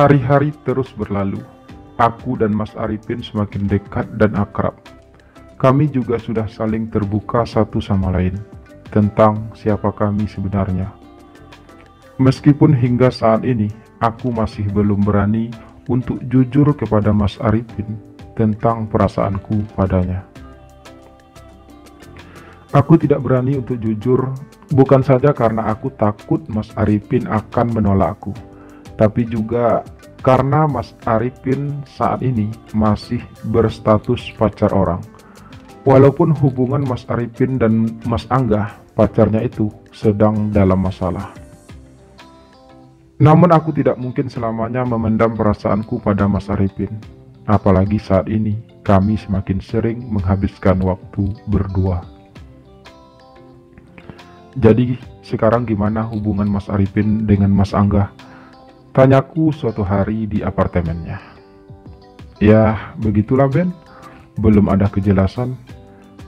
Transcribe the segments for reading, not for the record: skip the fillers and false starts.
Hari-hari terus berlalu. Aku dan Mas Arifin semakin dekat dan akrab. Kami juga sudah saling terbuka satu sama lain tentang siapa kami sebenarnya. Meskipun hingga saat ini aku masih belum berani untuk jujur kepada Mas Arifin tentang perasaanku padanya. Aku tidak berani untuk jujur, bukan saja karena aku takut Mas Arifin akan menolakku, tapi juga karena Mas Arifin saat ini masih berstatus pacar orang. Walaupun hubungan Mas Arifin dan Mas Angga, pacarnya itu, sedang dalam masalah. Namun aku tidak mungkin selamanya memendam perasaanku pada Mas Arifin. Apalagi saat ini kami semakin sering menghabiskan waktu berdua. Jadi sekarang gimana hubungan Mas Arifin dengan Mas Angga? Tanyaku suatu hari di apartemennya. Ya, begitulah Ben. Belum ada kejelasan.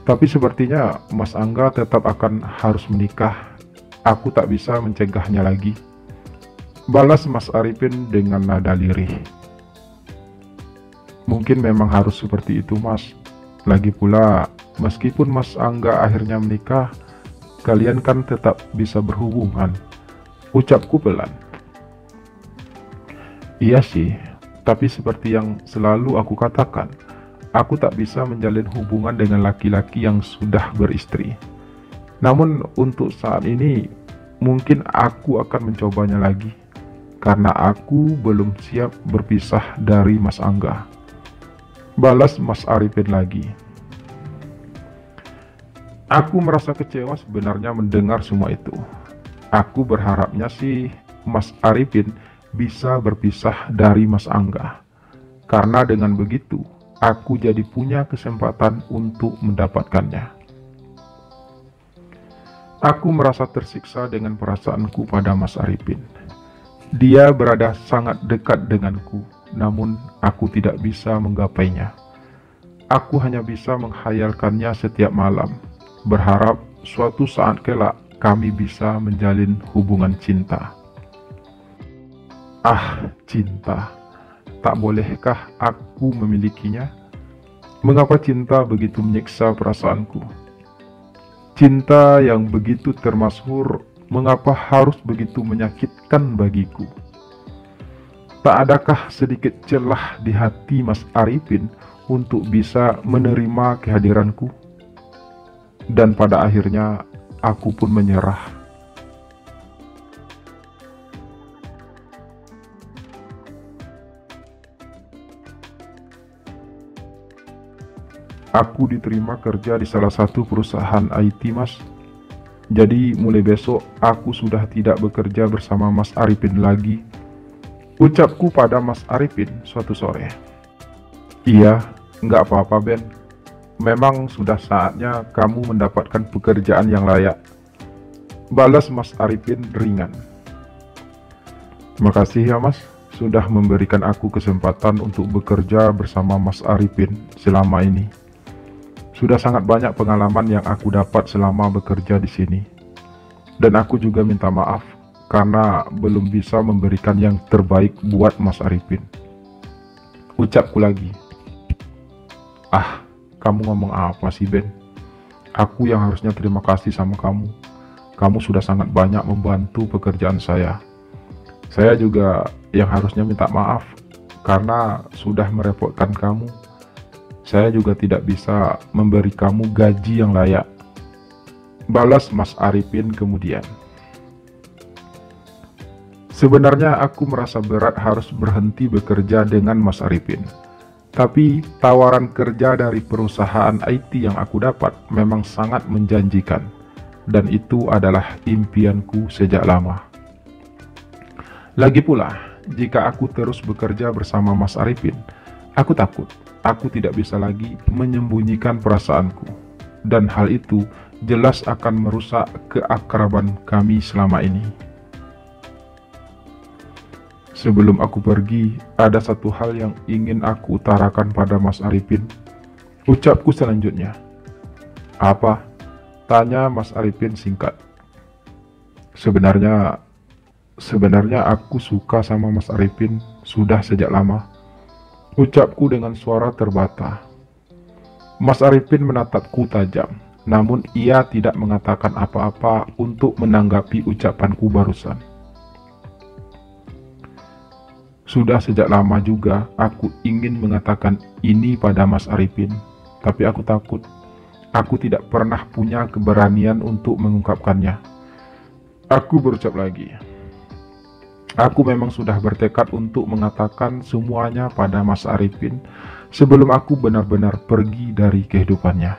Tapi sepertinya Mas Angga tetap akan harus menikah. Aku tak bisa mencegahnya lagi. Balas Mas Arifin dengan nada lirih. Mungkin memang harus seperti itu, Mas. Lagi pula, meskipun Mas Angga akhirnya menikah, kalian kan tetap bisa berhubungan. Ucapku pelan. Iya sih, tapi seperti yang selalu aku katakan, aku tak bisa menjalin hubungan dengan laki-laki yang sudah beristri. Namun untuk saat ini, mungkin aku akan mencobanya lagi, karena aku belum siap berpisah dari Mas Angga. Balas Mas Arifin lagi. Aku merasa kecewa sebenarnya mendengar semua itu. Aku berharapnya sih Mas Arifin bisa berpisah dari Mas Angga, karena dengan begitu aku jadi punya kesempatan untuk mendapatkannya. Aku merasa tersiksa dengan perasaanku pada Mas Arifin. Dia berada sangat dekat denganku, namun aku tidak bisa menggapainya. Aku hanya bisa menghayalkannya setiap malam, berharap suatu saat kelak kami bisa menjalin hubungan cinta. Ah, cinta. Tak bolehkah aku memilikinya? Mengapa cinta begitu menyiksa perasaanku? Cinta yang begitu termasyhur, mengapa harus begitu menyakitkan bagiku? Tak adakah sedikit celah di hati Mas Arifin untuk bisa menerima kehadiranku? Dan pada akhirnya, aku pun menyerah. Aku diterima kerja di salah satu perusahaan IT, Mas. Jadi mulai besok aku sudah tidak bekerja bersama Mas Arifin lagi. Ucapku pada Mas Arifin suatu sore. Iya, nggak apa-apa Ben. Memang sudah saatnya kamu mendapatkan pekerjaan yang layak. Balas Mas Arifin ringan. Makasih ya Mas, sudah memberikan aku kesempatan untuk bekerja bersama Mas Arifin selama ini. Sudah sangat banyak pengalaman yang aku dapat selama bekerja di sini. Dan aku juga minta maaf karena belum bisa memberikan yang terbaik buat Mas Arifin. Ucapku lagi. Ah, kamu ngomong apa sih Ben? Aku yang harusnya terima kasih sama kamu. Kamu sudah sangat banyak membantu pekerjaan saya. Saya juga yang harusnya minta maaf karena sudah merepotkan kamu. Saya juga tidak bisa memberi kamu gaji yang layak, balas Mas Arifin kemudian. Sebenarnya aku merasa berat harus berhenti bekerja dengan Mas Arifin. Tapi tawaran kerja dari perusahaan IT yang aku dapat memang sangat menjanjikan. Dan itu adalah impianku sejak lama. Lagi pula, jika aku terus bekerja bersama Mas Arifin, aku takut aku tidak bisa lagi menyembunyikan perasaanku. Dan hal itu jelas akan merusak keakraban kami selama ini. Sebelum aku pergi, ada satu hal yang ingin aku utarakan pada Mas Arifin. Ucapku selanjutnya. Apa? Tanya Mas Arifin singkat. Sebenarnya aku suka sama Mas Arifin sudah sejak lama. Ucapku dengan suara terbata. Mas Arifin menatapku tajam, namun ia tidak mengatakan apa-apa untuk menanggapi ucapanku barusan. Sudah sejak lama juga aku ingin mengatakan ini pada Mas Arifin, tapi aku takut. Aku tidak pernah punya keberanian untuk mengungkapkannya. Aku berucap lagi. Aku memang sudah bertekad untuk mengatakan semuanya pada Mas Arifin sebelum aku benar-benar pergi dari kehidupannya.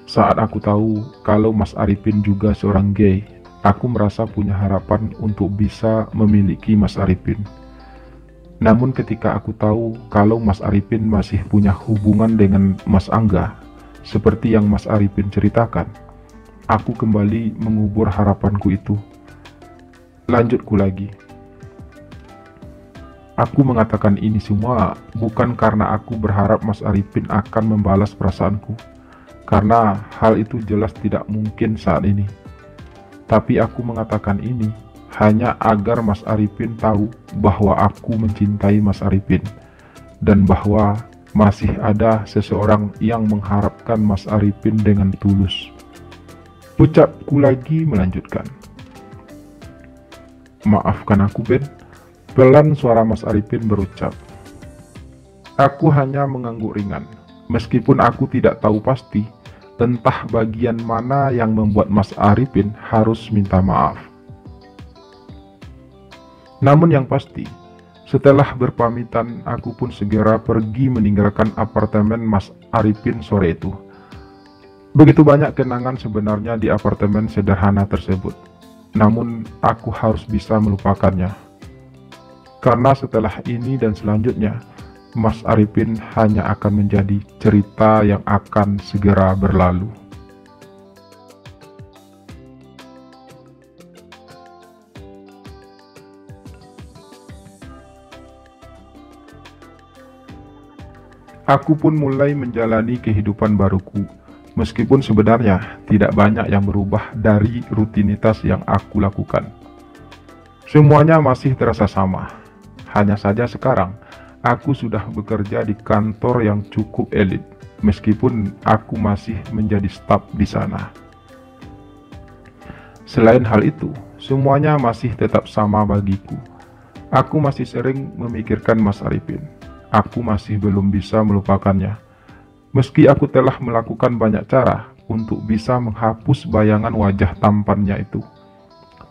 Saat aku tahu kalau Mas Arifin juga seorang gay, aku merasa punya harapan untuk bisa memiliki Mas Arifin. Namun ketika aku tahu kalau Mas Arifin masih punya hubungan dengan Mas Angga, seperti yang Mas Arifin ceritakan, aku kembali mengubur harapanku itu. Lanjutku lagi. Aku mengatakan ini semua bukan karena aku berharap Mas Arifin akan membalas perasaanku, karena hal itu jelas tidak mungkin saat ini. Tapi aku mengatakan ini hanya agar Mas Arifin tahu bahwa aku mencintai Mas Arifin dan bahwa masih ada seseorang yang mengharapkan Mas Arifin dengan tulus. Ucapku lagi melanjutkan. Maafkan aku, Ben. Pelan suara Mas Arifin berucap. Aku hanya mengangguk ringan, meskipun aku tidak tahu pasti entah bagian mana yang membuat Mas Arifin harus minta maaf. Namun yang pasti, setelah berpamitan, aku pun segera pergi meninggalkan apartemen Mas Arifin sore itu. Begitu banyak kenangan sebenarnya di apartemen sederhana tersebut. Namun, aku harus bisa melupakannya. Karena setelah ini dan selanjutnya, Mas Arifin hanya akan menjadi cerita yang akan segera berlalu. Aku pun mulai menjalani kehidupan baruku, meskipun sebenarnya tidak banyak yang berubah dari rutinitas yang aku lakukan. Semuanya masih terasa sama, hanya saja sekarang aku sudah bekerja di kantor yang cukup elit, meskipun aku masih menjadi staf di sana. Selain hal itu, semuanya masih tetap sama bagiku. Aku masih sering memikirkan Mas Arifin. Aku masih belum bisa melupakannya. Meski aku telah melakukan banyak cara untuk bisa menghapus bayangan wajah tampannya itu.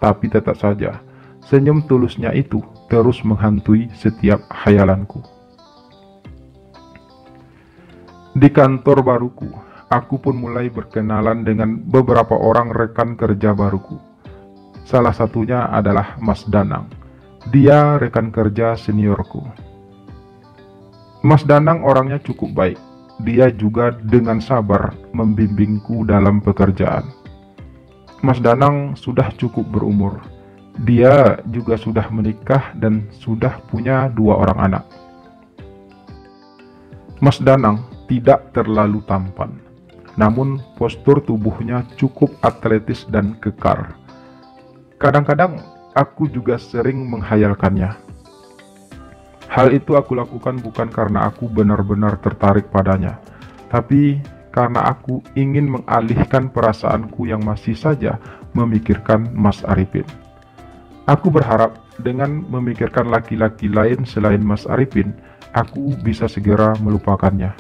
Tapi tetap saja, senyum tulusnya itu terus menghantui setiap khayalanku. Di kantor baruku, aku pun mulai berkenalan dengan beberapa orang rekan kerja baruku. Salah satunya adalah Mas Danang. Dia rekan kerja seniorku. Mas Danang orangnya cukup baik. Dia juga dengan sabar membimbingku dalam pekerjaan. Mas Danang sudah cukup berumur. Dia juga sudah menikah dan sudah punya 2 orang anak. Mas Danang tidak terlalu tampan, namun postur tubuhnya cukup atletis dan kekar. Kadang-kadang aku juga sering menghayalkannya. Hal itu aku lakukan bukan karena aku benar-benar tertarik padanya, tapi karena aku ingin mengalihkan perasaanku yang masih saja memikirkan Mas Arifin. Aku berharap dengan memikirkan laki-laki lain selain Mas Arifin, aku bisa segera melupakannya.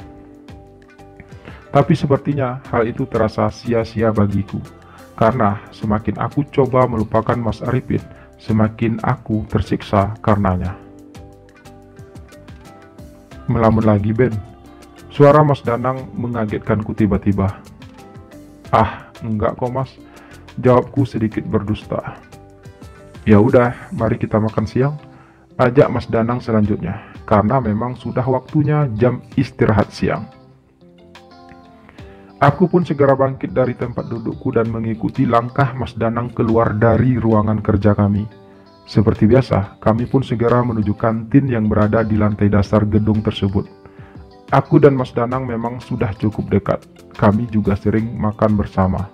Tapi sepertinya hal itu terasa sia-sia bagiku, karena semakin aku coba melupakan Mas Arifin, semakin aku tersiksa karenanya. Melamun lagi, Ben. Suara Mas Danang mengagetkanku tiba-tiba. Ah, enggak kok Mas, jawabku sedikit berdusta. Ya udah, mari kita makan siang, ajak Mas Danang selanjutnya, karena memang sudah waktunya jam istirahat siang. Aku pun segera bangkit dari tempat dudukku dan mengikuti langkah Mas Danang keluar dari ruangan kerja kami. Seperti biasa, kami pun segera menuju kantin yang berada di lantai dasar gedung tersebut. Aku dan Mas Danang memang sudah cukup dekat. Kami juga sering makan bersama.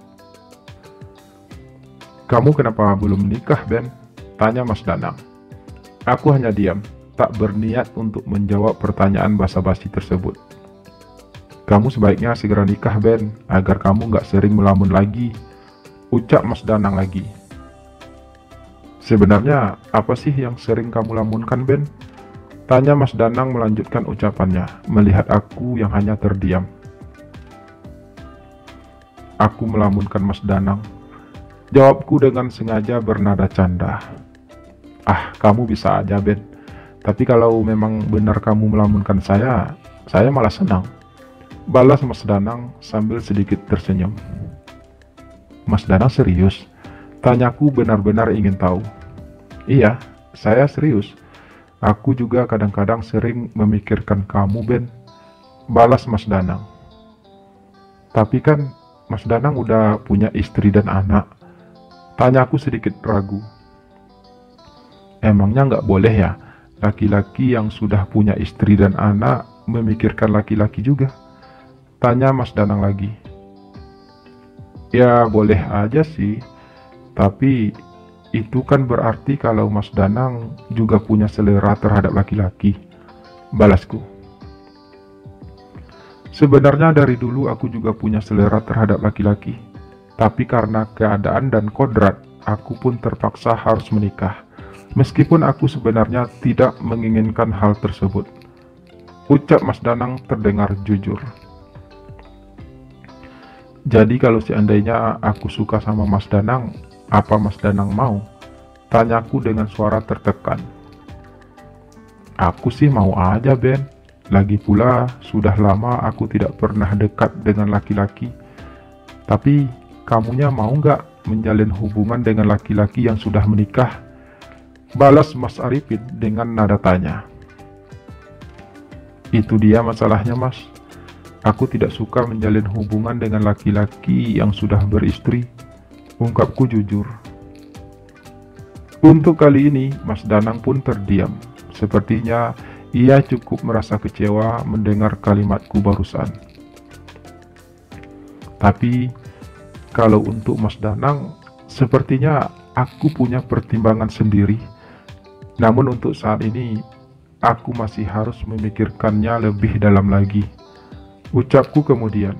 "Kamu kenapa belum menikah, Ben?" tanya Mas Danang. Aku hanya diam, tak berniat untuk menjawab pertanyaan basa-basi tersebut. "Kamu sebaiknya segera nikah, Ben, agar kamu nggak sering melamun lagi," ucap Mas Danang lagi. "Sebenarnya apa sih yang sering kamu lamunkan, Ben?" tanya Mas Danang melanjutkan ucapannya, melihat aku yang hanya terdiam. "Aku melamunkan Mas Danang," jawabku dengan sengaja bernada canda. "Ah, kamu bisa aja, Ben. Tapi kalau memang benar kamu melamunkan saya malah senang," balas Mas Danang sambil sedikit tersenyum. "Mas Danang serius?" tanyaku benar-benar ingin tahu. "Iya, saya serius. Aku juga kadang-kadang sering memikirkan kamu, Ben," balas Mas Danang. "Tapi kan Mas Danang udah punya istri dan anak," tanyaku sedikit ragu. "Emangnya nggak boleh ya laki-laki yang sudah punya istri dan anak memikirkan laki-laki juga?" tanya Mas Danang lagi. "Ya boleh aja sih, tapi itu kan berarti kalau Mas Danang juga punya selera terhadap laki-laki," balasku. "Sebenarnya dari dulu aku juga punya selera terhadap laki-laki, tapi karena keadaan dan kodrat, aku pun terpaksa harus menikah, meskipun aku sebenarnya tidak menginginkan hal tersebut," ucap Mas Danang terdengar jujur. "Jadi kalau seandainya aku suka sama Mas Danang, apa Mas Danang mau?" tanyaku dengan suara tertekan. "Aku sih mau aja, Ben. Lagi pula sudah lama aku tidak pernah dekat dengan laki-laki. Tapi kamunya mau nggak menjalin hubungan dengan laki-laki yang sudah menikah?" balas Mas Arifin dengan nada tanya. "Itu dia masalahnya, Mas. Aku tidak suka menjalin hubungan dengan laki-laki yang sudah beristri," ungkapku jujur. Untuk kali ini, Mas Danang pun terdiam. Sepertinya ia cukup merasa kecewa mendengar kalimatku barusan. Tapi, kalau untuk Mas Danang, sepertinya aku punya pertimbangan sendiri. Namun untuk saat ini, aku masih harus memikirkannya lebih dalam lagi, ucapku kemudian.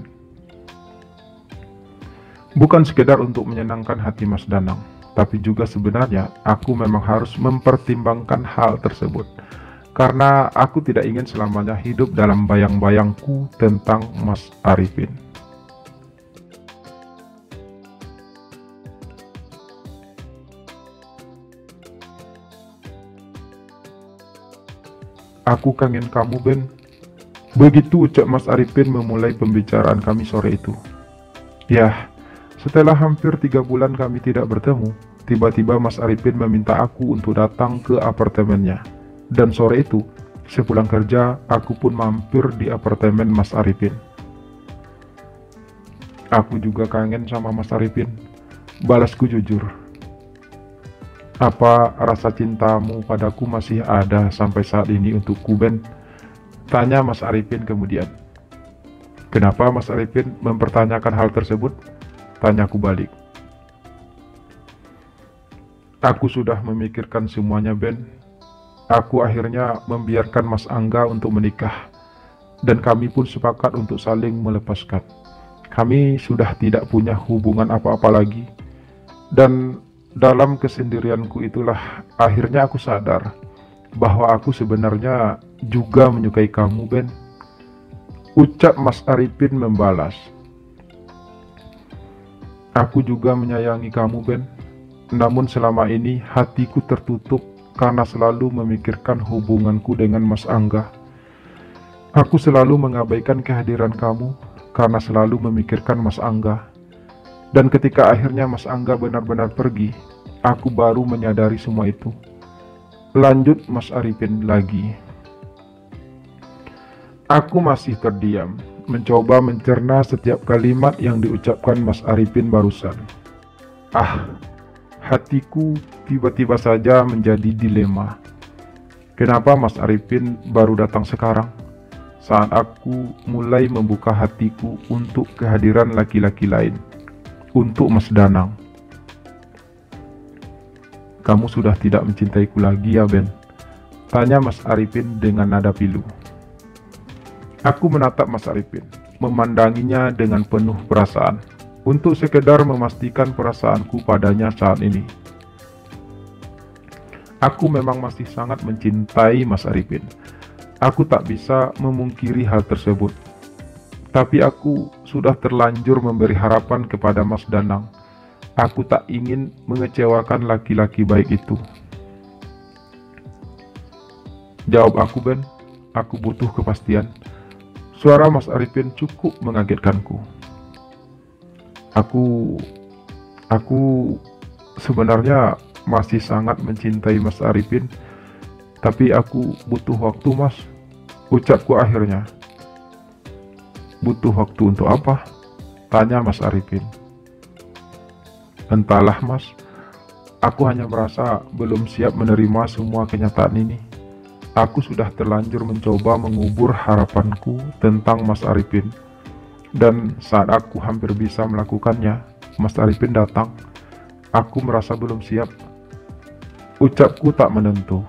Bukan sekedar untuk menyenangkan hati Mas Danang, tapi juga sebenarnya aku memang harus mempertimbangkan hal tersebut, karena aku tidak ingin selamanya hidup dalam bayang-bayangku tentang Mas Arifin. "Aku kangen kamu, Ben," begitu ucap Mas Arifin memulai pembicaraan kami sore itu. Yah, setelah hampir 3 bulan kami tidak bertemu, tiba-tiba Mas Arifin meminta aku untuk datang ke apartemennya. Dan sore itu, sepulang kerja, aku pun mampir di apartemen Mas Arifin. "Aku juga kangen sama Mas Arifin," balasku jujur. "Apa rasa cintamu padaku masih ada sampai saat ini untukku, Ben?" tanya Mas Arifin kemudian. "Kenapa Mas Arifin mempertanyakan hal tersebut?" tanyaku balik. "Aku sudah memikirkan semuanya, Ben. Aku akhirnya membiarkan Mas Angga untuk menikah, dan kami pun sepakat untuk saling melepaskan. Kami sudah tidak punya hubungan apa-apa lagi. Dan dalam kesendirianku itulah akhirnya aku sadar bahwa aku sebenarnya juga menyukai kamu, Ben. Ucap Mas Arifin membalas. Aku juga menyayangi kamu, Ben. Namun selama ini hatiku tertutup karena selalu memikirkan hubunganku dengan Mas Angga. Aku selalu mengabaikan kehadiran kamu karena selalu memikirkan Mas Angga. Dan ketika akhirnya Mas Angga benar-benar pergi, aku baru menyadari semua itu. Lanjut Mas Arifin lagi. Aku masih terdiam, mencoba mencerna setiap kalimat yang diucapkan Mas Arifin barusan. Hatiku tiba-tiba saja menjadi dilema. Kenapa Mas Arifin baru datang sekarang? Saat aku mulai membuka hatiku untuk kehadiran laki-laki lain, untuk Mas Danang. Kamu sudah tidak mencintaiku lagi ya, Ben? Tanya Mas Arifin dengan nada pilu. Aku menatap Mas Arifin, memandanginya dengan penuh perasaan, untuk sekedar memastikan perasaanku padanya saat ini. Aku memang masih sangat mencintai Mas Arifin. Aku tak bisa memungkiri hal tersebut. Tapi aku sudah terlanjur memberi harapan kepada Mas Danang. Aku tak ingin mengecewakan laki-laki baik itu. Jawab aku, Ben. Aku butuh kepastian. Suara Mas Arifin cukup mengagetkanku. Aku sebenarnya masih sangat mencintai Mas Arifin, tapi aku butuh waktu, Mas. Ucapku akhirnya. Butuh waktu untuk apa? Tanya Mas Arifin. Entahlah, Mas. Aku hanya merasa belum siap menerima semua kenyataan ini. Aku sudah terlanjur mencoba mengubur harapanku tentang Mas Arifin. Dan saat aku hampir bisa melakukannya, Mas Arifin datang. Aku merasa belum siap. Ucapku tak menentu.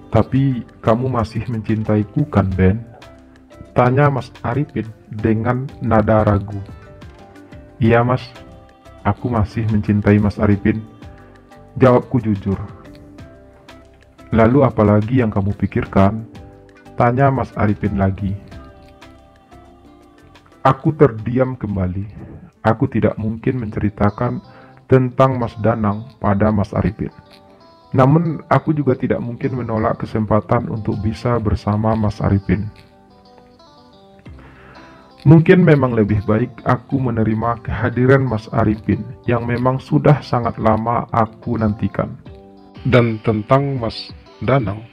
Tapi kamu masih mencintaiku kan, Ben? Tanya Mas Arifin dengan nada ragu. Iya, Mas. Aku masih mencintai Mas Arifin. Jawabku jujur. Lalu apalagi yang kamu pikirkan? Tanya Mas Arifin lagi. Aku terdiam kembali. Aku tidak mungkin menceritakan tentang Mas Danang pada Mas Arifin. Namun aku juga tidak mungkin menolak kesempatan untuk bisa bersama Mas Arifin. Mungkin memang lebih baik aku menerima kehadiran Mas Arifin yang memang sudah sangat lama aku nantikan. Dan tentang Mas Danang,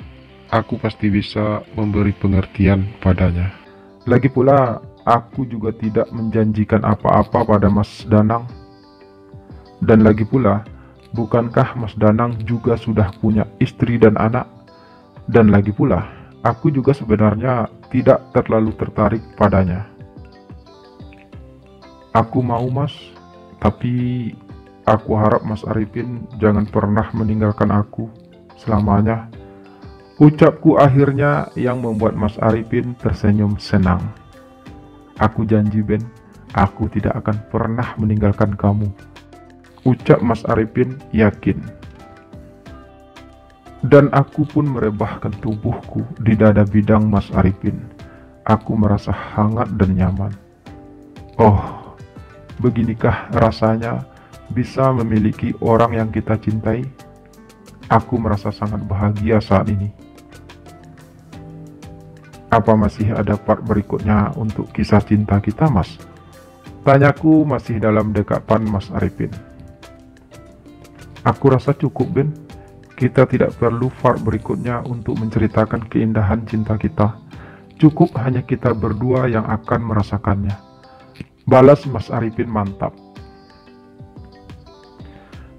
aku pasti bisa memberi pengertian padanya. Lagi pula, aku juga tidak menjanjikan apa-apa pada Mas Danang. Dan lagi pula, bukankah Mas Danang juga sudah punya istri dan anak? Dan lagi pula, aku juga sebenarnya tidak terlalu tertarik padanya. Aku mau, Mas, tapi aku harap Mas Arifin jangan pernah meninggalkan aku selamanya. Ucapku akhirnya yang membuat Mas Arifin tersenyum senang. Aku janji, Ben, aku tidak akan pernah meninggalkan kamu. Ucap Mas Arifin yakin. Dan aku pun merebahkan tubuhku di dada bidang Mas Arifin. Aku merasa hangat dan nyaman. Oh, beginikah rasanya bisa memiliki orang yang kita cintai? Aku merasa sangat bahagia saat ini. Apa masih ada part berikutnya untuk kisah cinta kita, Mas? Tanyaku masih dalam dekapan Mas Arifin. Aku rasa cukup, Ben. Kita tidak perlu part berikutnya untuk menceritakan keindahan cinta kita. Cukup hanya kita berdua yang akan merasakannya. Balas Mas Arifin mantap.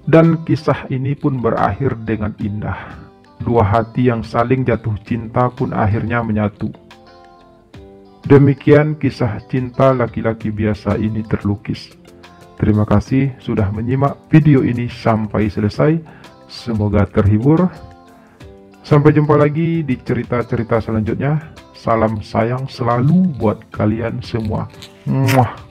Dan kisah ini pun berakhir dengan indah. Dua hati yang saling jatuh cinta pun akhirnya menyatu. Demikian kisah cinta laki-laki biasa ini terlukis. Terima kasih sudah menyimak video ini sampai selesai. Semoga terhibur. Sampai jumpa lagi di cerita-cerita selanjutnya. Salam sayang selalu buat kalian semua. Muah.